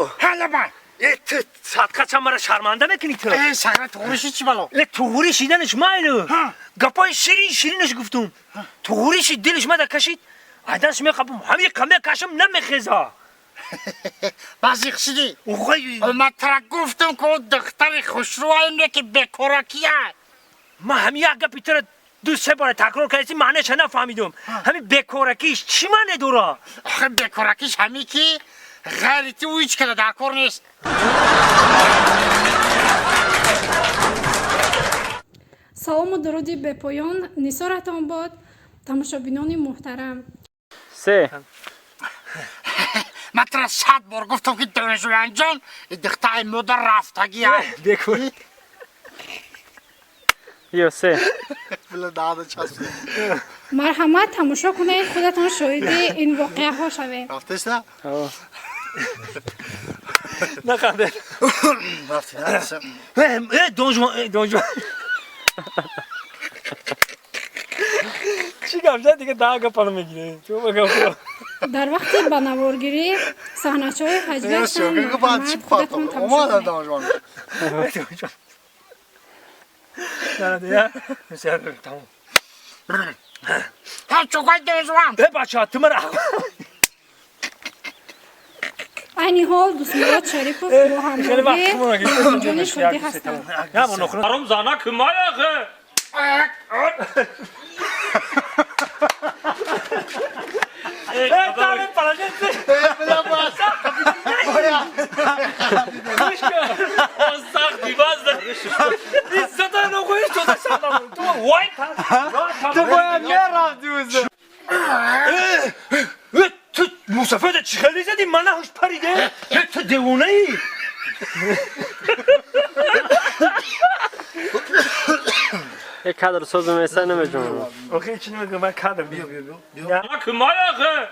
تو حالا من تو ساعت kaçan bana şarmanda میکنی تو سرت تورشی چی بالا توغوری شیدنش مایلو گپای شیرینش گفتم توغوری شید دلش مده کشید عدنش میخوام همین کمه کشم نمیخیزا بعضی خشیدی اوخوی من ترک گفتم که اون دختر خوشرو اینه که بکرکیه ما همین یک گپی تو دو سه بار تکرار کردی معنیش نفهمیدم همین بکورکیش چی معنی دورا آخه بکرکیش همی که غیرتی او هیچ کنه دکور نیست салому дуруди бепоён нисоратон бод тамошобинони муҳтарам. سه من ترک 100 بار گفتم که دانشجویان جان این دختر مادر رفتگیه بکور یو سه марҳамат тамошо кунед худатон шоҳиди ин воқеаҳо шавед. رفتش نه؟ نخنده رفتی دونجوان چی گفت زد دیگه ده گپانو میگیره چون بگم дар вақти ба наворгирӣ саҳначаҳои ҳаҷвиятан марҳамат худатон тамошо кунед. تمام ها چوکای دانشجویان بچه ها تو من айни ҳол дӯстмурод шарипов бо ҳамроҳии ҷони шодӣ ҳастанд. Harom zana kımayakı. Bu sefer de çıkarı izledin bana hoş paride. Tu devune iyi. یک کادر سوزم ایسا نمیجونم. Okey içine bakın ben kaldım. Zana kımayakı.